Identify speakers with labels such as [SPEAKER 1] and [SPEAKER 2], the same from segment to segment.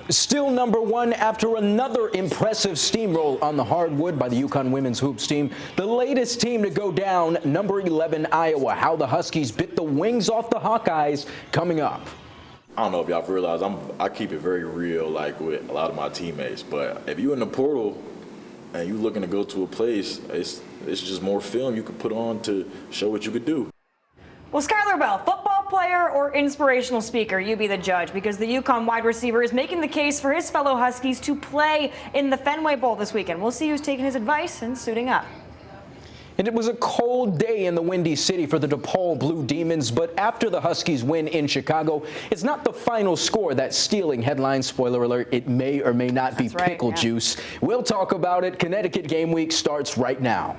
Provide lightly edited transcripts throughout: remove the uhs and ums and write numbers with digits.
[SPEAKER 1] Still number one after another impressive steamroll on the hardwood by the UConn women's hoops team. The latest team to go down, number 11 Iowa. How the Huskies bit the wings off the Hawkeyes, coming up.
[SPEAKER 2] I don't know if y'all realize I keep it very real, like with a lot of my teammates. But if you're in the portal and you're looking to go to a place, it's just more film you can put on to show what you could do.
[SPEAKER 3] Well, Skyler Bell, football player or inspirational speaker, you be the judge, because the UConn wide receiver is making the case for his fellow Huskies to play in the Fenway Bowl this weekend. We'll see who's taking his advice and suiting up.
[SPEAKER 1] And it was a cold day in the Windy City for the DePaul Blue Demons, but after the Huskies win in Chicago, it's not the final score that's stealing headlines. Spoiler alert, it may or may not be pickle juice. We'll talk about it. Connecticut Game Week starts right now.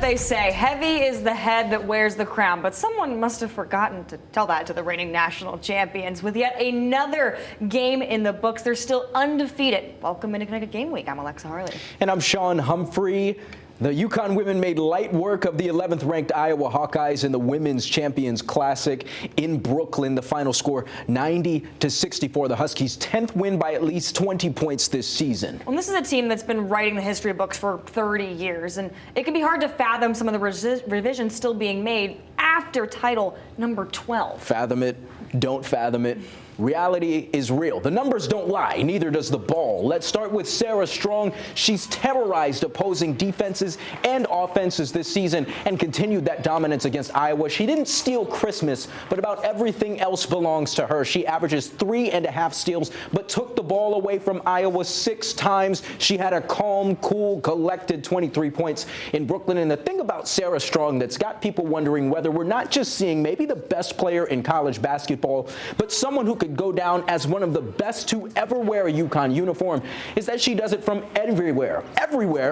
[SPEAKER 3] They say heavy is the head that wears the crown, but someone must have forgotten to tell that to the reigning national champions. With yet another game in the books, they're still undefeated. Welcome into Connecticut Game Week. I'm Alexa Harley.
[SPEAKER 1] And I'm Sean Humphrey. The UConn women made light work of the 11th ranked Iowa Hawkeyes in the Women's Champions Classic in Brooklyn. The final score 90-64. The Huskies' 10th win by at least 20 points this season.
[SPEAKER 3] Well, this is a team that's been writing the history books for 30 years, and it can be hard to fathom some of the revisions still being made after title number 12.
[SPEAKER 1] Fathom it, don't fathom it. Reality is real. The numbers don't lie, neither does the ball. Let's start with Sarah Strong. She's terrorized opposing defenses and offenses this season and continued that dominance against Iowa. She didn't steal Christmas, but about everything else belongs to her. She averages 3.5 steals, but took the ball away from Iowa 6 times. She had a calm, cool, collected 23 points in Brooklyn. And the thing about Sarah Strong that's got people wondering whether we're not just seeing maybe the best player in college basketball, but someone who could go down as one of the best to ever wear a UConn uniform is that she does it from everywhere,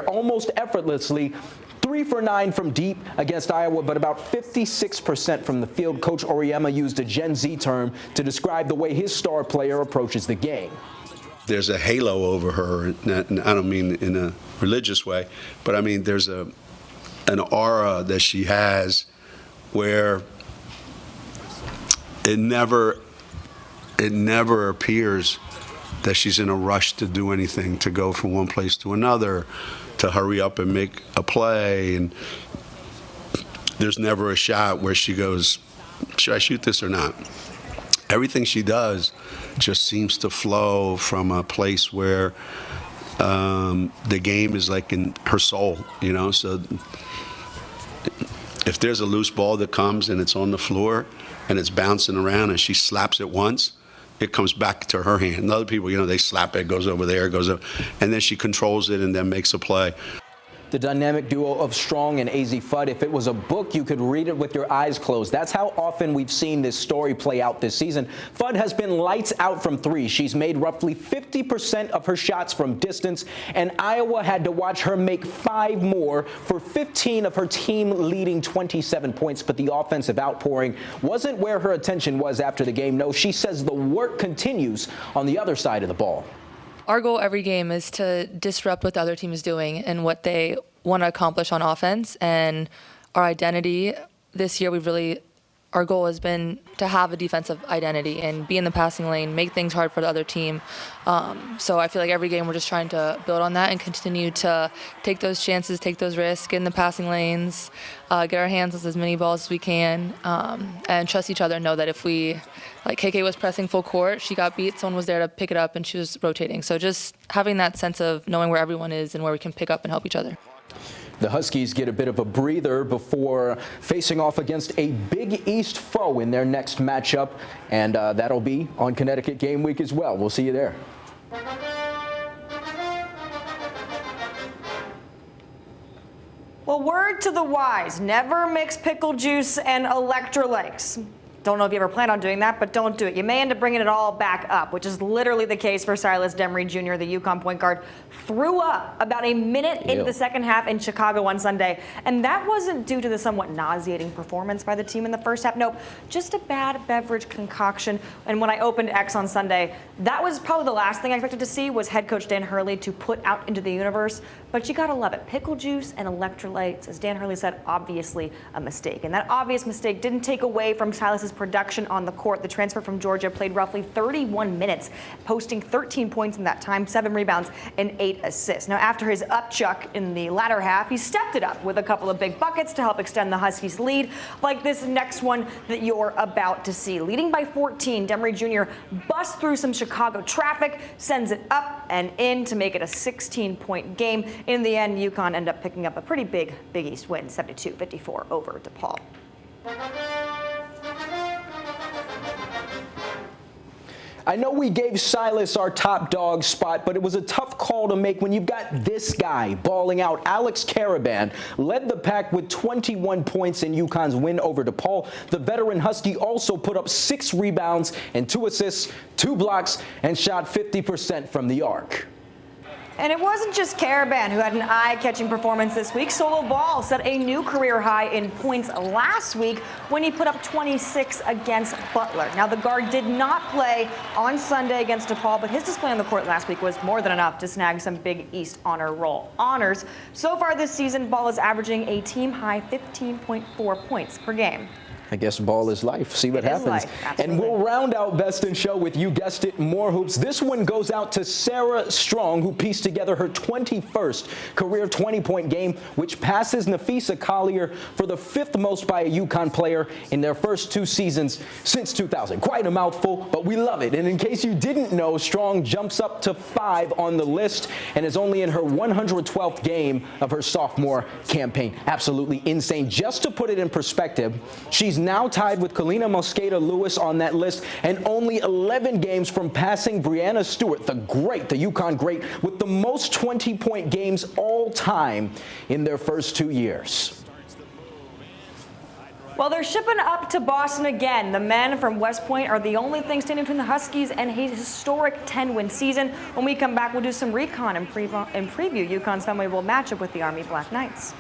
[SPEAKER 1] almost effortlessly. 3 for 9 from deep against Iowa, but about 56% from the field. Coach Auriemma used a Gen Z term to describe the way his star player approaches the game.
[SPEAKER 4] There's a halo over her, and I don't mean in a religious way, but I mean there's an aura that she has where it never appears that she's in a rush to do anything, to go from one place to another, to hurry up and make a play. And there's never a shot where she goes, should I shoot this or not? Everything she does just seems to flow from a place where the game is like in her soul, you know? So if there's a loose ball that comes and it's on the floor and it's bouncing around and she slaps it once, it comes back to her hand. And other people, you know, they slap it, goes over there, goes up, and then she controls it and then makes a play.
[SPEAKER 1] The dynamic duo of Strong and AZ Fudd, if it was a book, you could read it with your eyes closed. That's how often we've seen this story play out this season. Fudd has been lights out from 3. She's made roughly 50% of her shots from distance, and Iowa had to watch her make 5 more for 15 of her team-leading 27 points. But the offensive outpouring wasn't where her attention was after the game. No, she says the work continues on the other side of the ball.
[SPEAKER 5] Our goal every game is to disrupt what the other team is doing and what they want to accomplish on offense. And our identity this year, our goal has been to have a defensive identity and be in the passing lane, make things hard for the other team. So I feel like every game we're just trying to build on that and continue to take those chances, take those risks, get in the passing lanes, get our hands on as many balls as we can, and trust each other and know that if we, like KK was pressing full court, she got beat, someone was there to pick it up and she was rotating. So just having that sense of knowing where everyone is and where we can pick up and help each other.
[SPEAKER 1] The Huskies get a bit of a breather before facing off against a Big East foe in their next matchup, and that'll be on Connecticut Game Week as well. We'll see you there.
[SPEAKER 3] Well, word to the wise, never mix pickle juice and electrolytes. don't know if you ever plan on doing that, but don't do it. You may end up bringing it all back up, which is literally the case for Silas Demery Jr., the UConn point guard. Threw up about a minute into the second half in Chicago on Sunday, and that wasn't due to the somewhat nauseating performance by the team in the first half. Nope, just a bad beverage concoction. And when I opened X on Sunday, that was probably the last thing I expected to see was head coach Dan Hurley to put out into the universe. But you gotta love it. Pickle juice and electrolytes, as Dan Hurley said, obviously a mistake. And that obvious mistake didn't take away from Silas's production on the court. The transfer from Georgia played roughly 31 minutes, posting 13 points in that time, 7 rebounds, and 8 assists. Now, after his upchuck in the latter half, he stepped it up with a couple of big buckets to help extend the Huskies' lead, like this next one that you're about to see. Leading by 14, Demery Jr. busts through some Chicago traffic, sends it up and in to make it a 16-point game. In the end, UConn ended up picking up a pretty big Big East win, 72-54 over DePaul.
[SPEAKER 1] I know we gave Silas our top dog spot, but it was a tough call to make when you've got this guy balling out. Alex Karaban led the pack with 21 points in UConn's win over DePaul. The veteran Husky also put up 6 rebounds and 2 assists, 2 blocks, and shot 50% from the arc.
[SPEAKER 3] And it wasn't just Karaban who had an eye-catching performance this week. Solo Ball set a new career high in points last week when he put up 26 against Butler. Now, the guard did not play on Sunday against DePaul, but his display on the court last week was more than enough to snag some Big East honor roll honors. So far this season, Ball is averaging a team-high 15.4 points per game.
[SPEAKER 1] I guess ball is life. See what happens. And we'll round out Best in Show with, you guessed it, more hoops. This one goes out to Sarah Strong, who pieced together her 21st career 20-point game, which passes Nafisa Collier for the 5th most by a UConn player in their first 2 seasons since 2000. Quite a mouthful, but we love it. And in case you didn't know, Strong jumps up to 5 on the list and is only in her 112th game of her sophomore campaign. Absolutely insane. Just to put it in perspective, she's now tied with Kalina Mosqueda-Lewis on that list and only 11 games from passing Brianna Stewart, the UConn great, with the most 20-point games all time in their first 2 years.
[SPEAKER 3] Well, they're shipping up to Boston again. The men from West Point are the only thing standing between the Huskies and a historic 10-win season. When we come back, we'll do some recon and preview UConn's Fenway Bowl matchup with the Army Black Knights.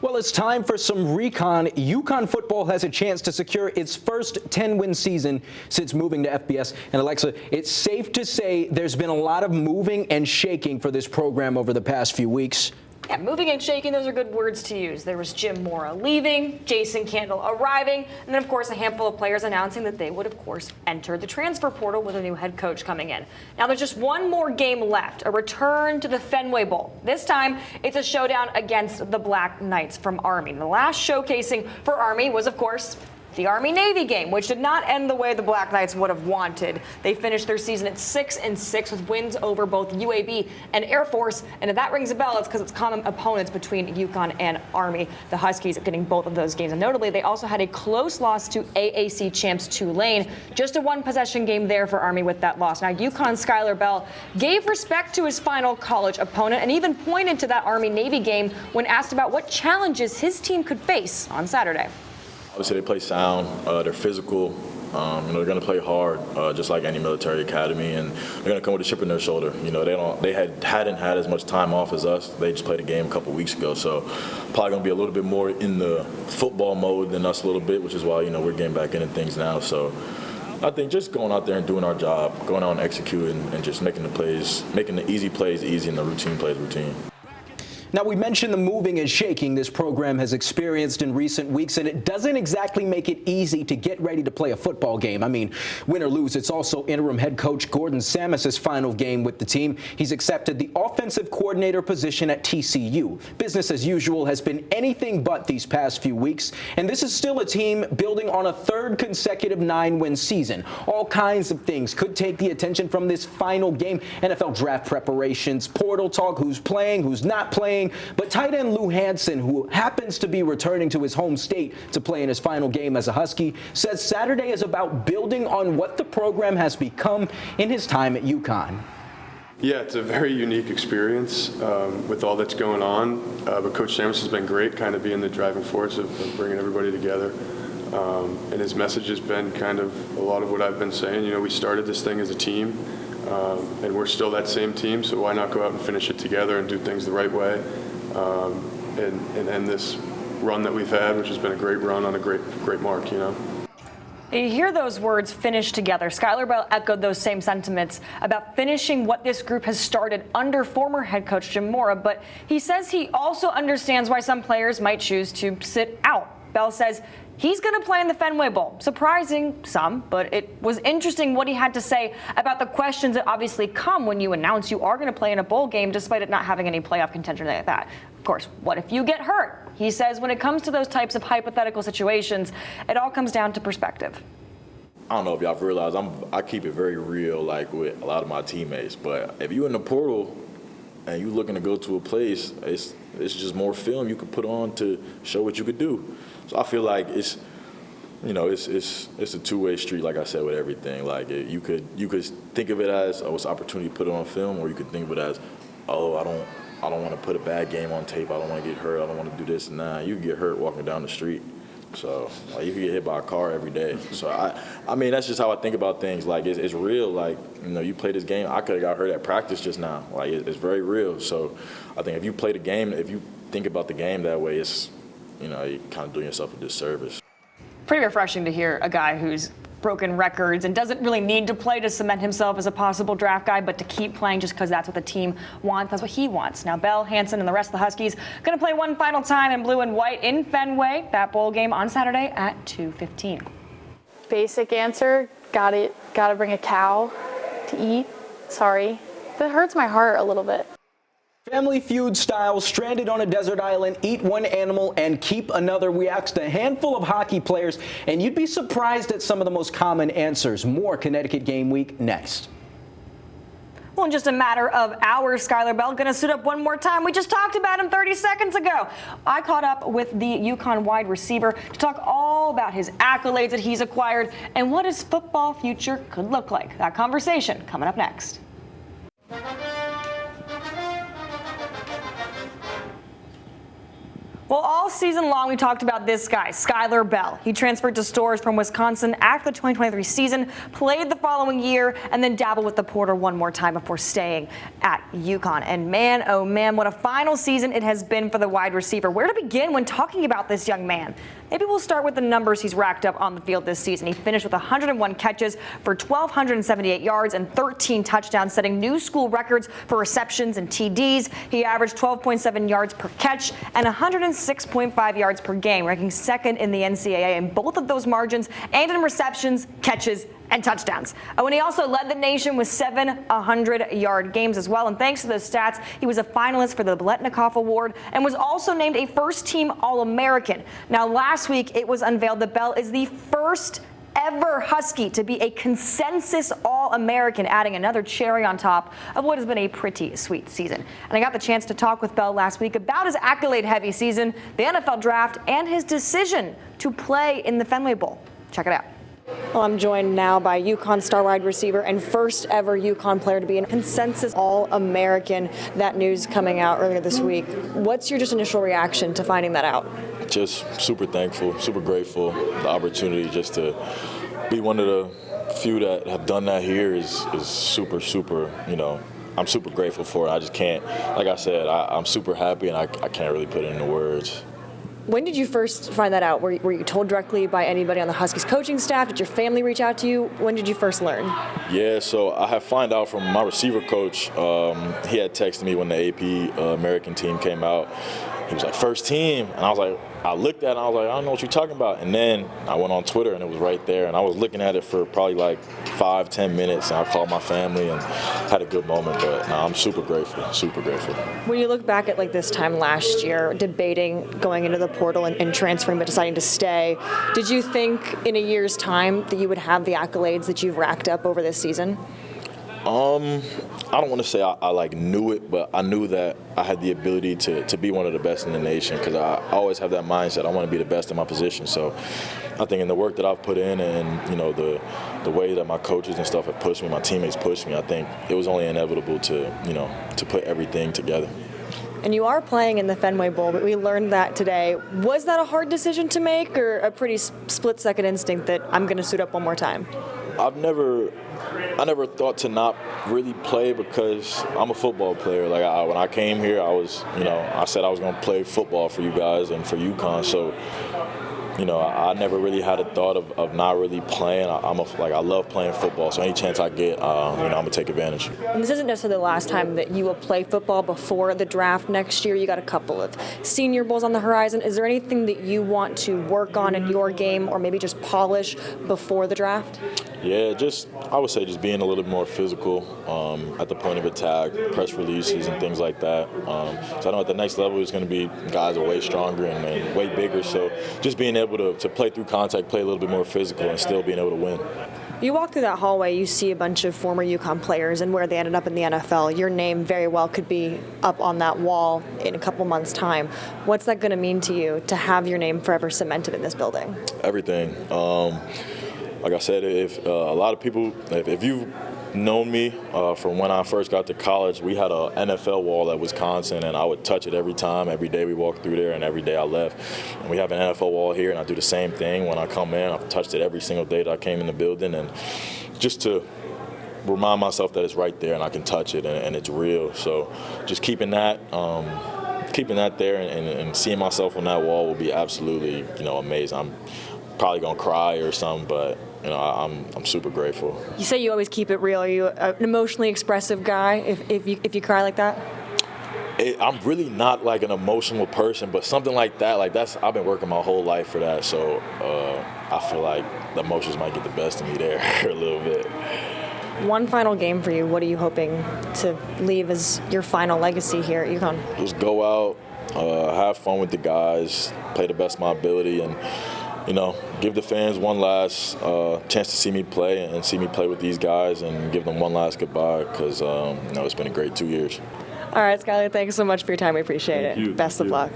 [SPEAKER 1] Well, it's time for some recon. UConn football has a chance to secure its first 10-win season since moving to FBS. And Alexa, it's safe to say there's been a lot of moving and shaking for this program over the past few weeks.
[SPEAKER 3] Yeah, moving and shaking, those are good words to use. There was Jim Mora leaving, Jason Candle arriving, and then, of course, a handful of players announcing that they would, of course, enter the transfer portal with a new head coach coming in. Now, there's just one more game left, a return to the Fenway Bowl. This time, it's a showdown against the Black Knights from Army. The last showcasing for Army was, of course, the Army-Navy game, which did not end the way the Black Knights would have wanted. They finished their season at 6-6 with wins over both UAB and Air Force. And if that rings a bell, it's because it's common opponents between UConn and Army. The Huskies getting both of those games. And notably, they also had a close loss to AAC champs Tulane. Just a 1-possession game there for Army with that loss. Now, UConn's Skyler Bell gave respect to his final college opponent and even pointed to that Army-Navy game when asked about what challenges his team could face on Saturday.
[SPEAKER 2] Obviously, they play sound. They're physical. They're going to play hard, just like any military academy, and they're going to come with a chip on their shoulder. They hadn't had as much time off as us. They just played a game a couple weeks ago, so probably going to be a little bit more in the football mode than us a little bit, which is why we're getting back into things now. So I think just going out there and doing our job, going out and executing, and just making the easy plays easy and the routine plays routine.
[SPEAKER 1] Now, we mentioned the moving and shaking this program has experienced in recent weeks, and it doesn't exactly make it easy to get ready to play a football game. I mean, win or lose, it's also interim head coach Gordon Samus's final game with the team. He's accepted the offensive coordinator position at TCU. Business as usual has been anything but these past few weeks, and this is still a team building on a 3rd consecutive 9-win season. All kinds of things could take the attention from this final game. NFL draft preparations, portal talk, who's playing, who's not playing. But tight end Lou Hansen, who happens to be returning to his home state to play in his final game as a Husky, says Saturday is about building on what the program has become in his time at UConn.
[SPEAKER 6] Yeah, it's a very unique experience with all that's going on. But Coach Samus has been great, kind of being the driving force of bringing everybody together. And his message has been kind of a lot of what I've been saying. You know, we started this thing as a team, and we're still that same team, so why not go out and finish it together and do things the right way and end this run that we've had, which has been a great run on a great mark, you know.
[SPEAKER 3] You hear those words, finish together. Skyler Bell echoed those same sentiments about finishing what this group has started under former head coach Jim Mora, but he says he also understands why some players might choose to sit out. Bell says he's going to play in the Fenway Bowl. Surprising some, but it was interesting what he had to say about the questions that obviously come when you announce you are going to play in a bowl game despite it not having any playoff contention like that. Of course, what if you get hurt? He says when it comes to those types of hypothetical situations, it all comes down to perspective.
[SPEAKER 2] I don't know if y'all realize I keep it very real, like with a lot of my teammates. But if you're in the portal and you looking to go to a place, it's just more film you could put on to show what you could do. So I feel like it's a two-way street, like I said, with everything. Like you could think of it as, oh, it's an opportunity to put it on film, or you could think of it as, oh, I don't want to put a bad game on tape. I don't want to get hurt. I don't want to do this and that. You can get hurt walking down the street. So you can get hit by a car every day. So I mean, that's just how I think about things. Like it's real. Like, you know, you play this game. I could have got hurt at practice just now. Like it's very real. So I think if you play the game, if you think about the game that way, it's, you know, you're kind of doing yourself a disservice.
[SPEAKER 3] Pretty refreshing to hear a guy who's broken records and doesn't really need to play to cement himself as a possible draft guy, but to keep playing just because that's what the team wants. That's what he wants. Now, Bell, Hansen, and the rest of the Huskies going to play one final time in blue and white in Fenway. That bowl game on Saturday at 2:15.
[SPEAKER 7] Basic answer, gotta bring a cow to eat. Sorry. That hurts my heart a little bit.
[SPEAKER 1] Family Feud style, stranded on a desert island, eat one animal and keep another. We asked a handful of hockey players, and you'd be surprised at some of the most common answers. More Connecticut Game Week next.
[SPEAKER 3] Well, in just a matter of hours, Skyler Bell going to suit up one more time. We just talked about him 30 seconds ago. I caught up with the UConn wide receiver to talk all about his accolades that he's acquired and what his football future could look like. That conversation coming up next. Well, all season long, we talked about this guy, Skyler Bell. He transferred to Storrs from Wisconsin after the 2023 season, played the following year, and then dabbled with the portal one more time before staying at UConn. And man, oh man, what a final season it has been for the wide receiver. Where to begin when talking about this young man? Maybe we'll start with the numbers he's racked up on the field this season. He finished with 101 catches for 1,278 yards and 13 touchdowns, setting new school records for receptions and TDs. He averaged 12.7 yards per catch and 106.5 yards per game, ranking second in the NCAA in both of those margins and in receptions, catches, and touchdowns. Oh, and he also led the nation with 7 100-yard games as well. And thanks to those stats, he was a finalist for the Biletnikoff Award and was also named a first-team All-American. Now, last week, it was unveiled that Bell is the first ever Husky to be a consensus All-American, adding another cherry on top of what has been a pretty sweet season. And I got the chance to talk with Bell last week about his accolade-heavy season, the NFL draft, and his decision to play in the Fenway Bowl. Check it out. Well, I'm joined now by UConn star wide receiver and first ever UConn player to be a consensus All-American. That news coming out earlier this week. What's your just initial reaction to finding that out?
[SPEAKER 2] Just super thankful, super grateful. The opportunity just to be one of the few that have done that here is super, you know, I'm super grateful for it. I just can't, like I said, I'm super happy and I can't really put it into words.
[SPEAKER 3] When did you first find that out? Were you told directly by anybody on the Huskies coaching staff? Did your family reach out to you? When did you first learn?
[SPEAKER 2] Yeah, so I had found out from my receiver coach. He had texted me when the AP American team came out. He was like, first team. And I was like, I looked at it and I was like, I don't know what you're talking about. And then I went on Twitter and it was right there. And I was looking at it for probably like 5-10 minutes. And I called my family and had a good moment. But no, I'm super grateful, super grateful.
[SPEAKER 3] When you look back at like this time last year, debating going into the portal and transferring but deciding to stay, did you think in a year's time that you would have the accolades that you've racked up over this season?
[SPEAKER 2] I don't want to say I like knew it, but I knew that I had the ability to be one of the best in the nation because I always have that mindset. I want to be the best in my position. So I think in the work that I've put in and, you know, the way that my coaches and stuff have pushed me, my teammates pushed me, I think it was only inevitable to, you know, to put everything together.
[SPEAKER 8] And you are playing in the Fenway Bowl, but we learned that today. Was that a hard decision to make or a pretty split-second instinct that I'm going to suit up one more time?
[SPEAKER 2] I never thought to not really play because I'm a football player. Like when I came here, I said I was going to play football for you guys and for UConn. So, you know, I never really had a thought of not really playing. I love playing football. So any chance I get, I'm going to take advantage.
[SPEAKER 8] And this isn't necessarily the last time that you will play football before the draft next year. You got a couple of Senior Bowls on the horizon. Is there anything that you want to work on in your game or maybe just polish before the draft?
[SPEAKER 2] Yeah, I would say just being a little bit more physical at the point of attack, press releases and things like that. So I know at the next level it's going to be guys are way stronger and way bigger. So just being able to play through contact, play a little bit more physical and still being able to win.
[SPEAKER 8] You walk through that hallway, you see a bunch of former UConn players and where they ended up in the NFL. Your name very well could be up on that wall in a couple months' time. What's that going to mean to you to have your name forever cemented in this building?
[SPEAKER 2] Everything. Like I said, if a lot of people, if you've known me from when I first got to college, we had an NFL wall at Wisconsin, and I would touch it every day we walked through there and every day I left. And we have an NFL wall here, and I do the same thing when I come in. I've touched it every single day that I came in the building, and just to remind myself that it's right there and I can touch it and it's real. So just keeping that there and seeing myself on that wall will be absolutely, you know, amazing. I'm probably gonna cry or something, but you know, I'm super grateful.
[SPEAKER 8] You say you always keep it real. Are you an emotionally expressive guy if you cry like that?
[SPEAKER 2] I'm really not like an emotional person, but something like that, I've been working my whole life for that. So I feel like the emotions might get the best of me there a little bit.
[SPEAKER 8] One final game for you. What are you hoping to leave as your final legacy here at UConn?
[SPEAKER 2] Just go out, have fun with the guys, play the best of my ability, and you know, give the fans one last chance to see me play and see me play with these guys and give them one last goodbye because, you know, it's been a great 2 years.
[SPEAKER 8] All right, Skyler, thanks so much for your time. We appreciate it.
[SPEAKER 2] Thank you.
[SPEAKER 8] Best of luck.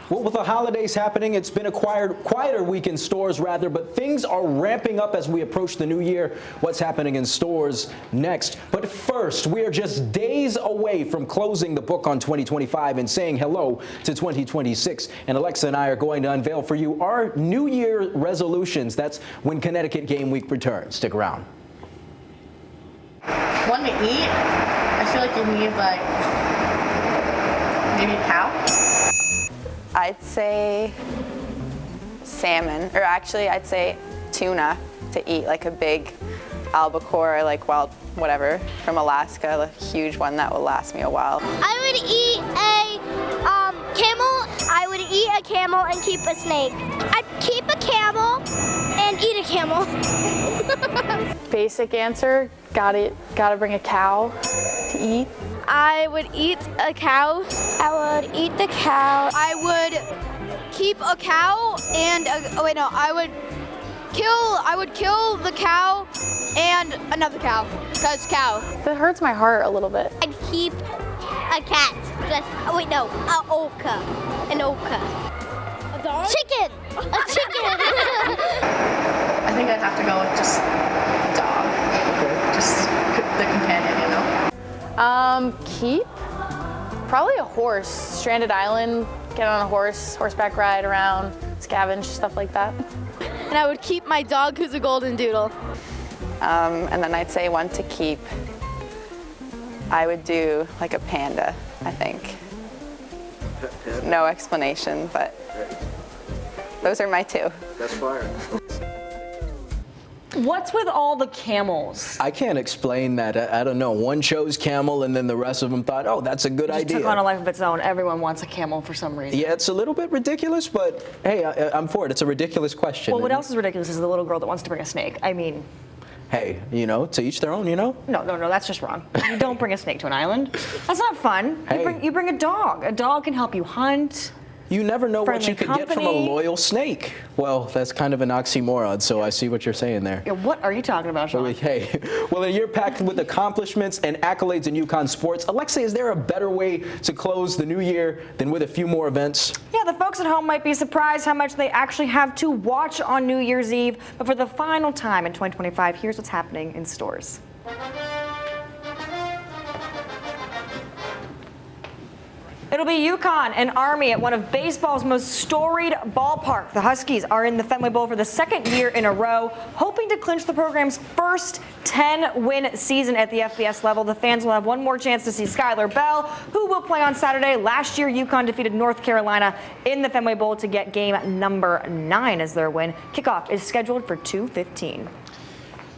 [SPEAKER 1] Well, with the holidays happening, it's been a quieter week in stores, but things are ramping up as we approach the new year. What's happening in stores next? But first, we are just days away from closing the book on 2025 and saying hello to 2026. And Alexa and I are going to unveil for you our New Year resolutions. That's when Connecticut Game Week returns. Stick around.
[SPEAKER 9] One to eat? I feel like you need maybe a cow.
[SPEAKER 10] I'd say salmon, or actually I'd say tuna to eat, like a big albacore, like wild whatever from Alaska, a huge one that will last me a while.
[SPEAKER 11] I would eat a camel. I would eat a camel and keep a snake. I'd keep a camel and eat a camel.
[SPEAKER 7] Basic answer, gotta bring a cow to eat.
[SPEAKER 11] I would eat a cow. I would eat the cow. I would keep a cow and I would kill the cow and another cow, because cow.
[SPEAKER 7] That hurts my heart a little bit.
[SPEAKER 11] I'd keep a cat. An orca. An orca. A dog? Chicken. A chicken.
[SPEAKER 9] I think I'd have to go with just a dog. Okay. Just the companion, you know?
[SPEAKER 7] Keep probably a horse. Stranded island, get on a horseback ride around, scavenge, stuff like that.
[SPEAKER 11] And I would keep my dog, who's a golden doodle.
[SPEAKER 10] And then I'd say one to keep. I would do like a panda, I think. No explanation, but those are my two.
[SPEAKER 2] That's fire.
[SPEAKER 3] What's with all the camels?
[SPEAKER 1] I can't explain that. I don't know. One chose camel, and then the rest of them thought, oh, that's a good
[SPEAKER 3] It just
[SPEAKER 1] idea.
[SPEAKER 3] took on a life of its own. Everyone wants a camel for some reason.
[SPEAKER 1] Yeah, it's a little bit ridiculous, but hey, I'm for it. It's a ridiculous question.
[SPEAKER 3] Well, what else is ridiculous is the little girl that wants to bring a snake. I mean,
[SPEAKER 1] Hey, to each their own,
[SPEAKER 3] No, that's just wrong. You don't bring a snake to an island. That's not fun.
[SPEAKER 1] Hey.
[SPEAKER 3] You bring a dog. A dog can help you hunt.
[SPEAKER 1] You never know what
[SPEAKER 3] Friendly
[SPEAKER 1] you could get from a
[SPEAKER 3] company.
[SPEAKER 1] loyal snake. Well, that's kind of an oxymoron, so I see what you're saying there.
[SPEAKER 3] Yeah, what are you talking about, Sean?
[SPEAKER 1] Well, hey, well, a year packed with accomplishments and accolades in UConn sports. Alexia, is there a better way to close the new year than with a few more events?
[SPEAKER 3] Yeah, the folks at home might be surprised how much they actually have to watch on New Year's Eve. But for the final time in 2025, here's what's happening in stores. It'll be UConn and Army at one of baseball's most storied ballparks. The Huskies are in the Fenway Bowl for the second year in a row, hoping to clinch the program's first 10-win season at the FBS level. The fans will have one more chance to see Skyler Bell, who will play on Saturday. Last year, UConn defeated North Carolina in the Fenway Bowl to get game number 9 as their win. Kickoff is scheduled for 2:15.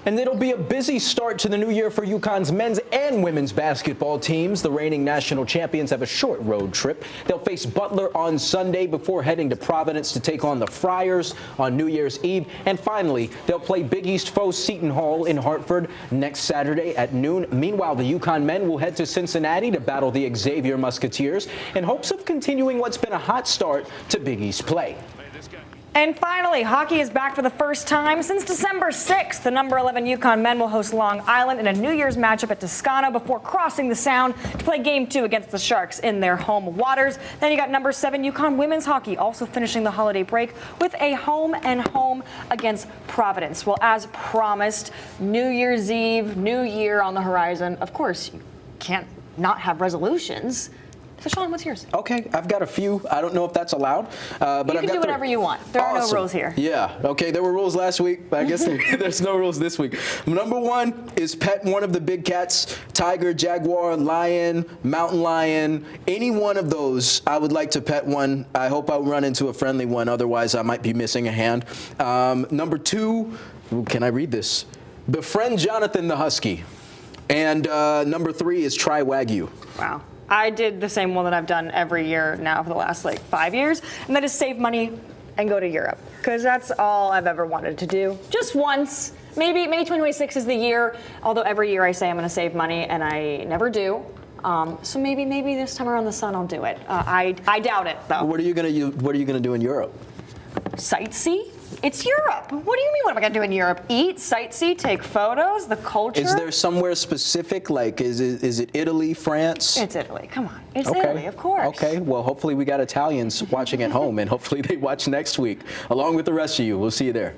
[SPEAKER 1] And it'll be a busy start to the new year for UConn's men's and women's basketball teams. The reigning national champions have a short road trip. They'll face Butler on Sunday before heading to Providence to take on the Friars on New Year's Eve. And finally, they'll play Big East foe Seton Hall in Hartford next Saturday at noon. Meanwhile, the UConn men will head to Cincinnati to battle the Xavier Musketeers in hopes of continuing what's been a hot start to Big East play.
[SPEAKER 3] And finally, hockey is back for the first time since December 6th. The number 11 UConn men will host Long Island in a New Year's matchup at Toscano before crossing the Sound to play Game 2 against the Sharks in their home waters. Then you got number 7 UConn women's hockey also finishing the holiday break with a home against Providence. Well, as promised, New Year's Eve, New Year on the horizon. Of course, you can't not have resolutions. So, Sean, what's yours?
[SPEAKER 1] Okay, I've got a few. I don't know if that's allowed. But
[SPEAKER 3] You can do whatever you want. There are no rules here.
[SPEAKER 1] Yeah, okay, there were rules last week, but I guess there's no rules this week. Number 1 is pet one of the big cats: tiger, jaguar, lion, mountain lion. Any one of those, I would like to pet one. I hope I'll run into a friendly one, otherwise I might be missing a hand. Number 2, can I read this? Befriend Jonathan the Husky. And number 3 is try Wagyu.
[SPEAKER 3] Wow. I did the same one that I've done every year now for the last 5 years, and that is save money and go to Europe, because that's all I've ever wanted to do. Just once. Maybe 2026 is the year, although every year I say I'm going to save money and I never do. So maybe this time around the sun I'll do it. I doubt it though.
[SPEAKER 1] What are you gonna do in Europe?
[SPEAKER 3] Sightsee? It's Europe. What do you mean? What am I going to do in Europe? Eat, sightsee, take photos, the culture?
[SPEAKER 1] Is there somewhere specific? Like, is it Italy, France?
[SPEAKER 3] It's Italy. Come on. It's Italy, of course.
[SPEAKER 1] Okay. Well, hopefully we got Italians watching at home, and hopefully they watch next week, along with the rest of you. We'll see you there.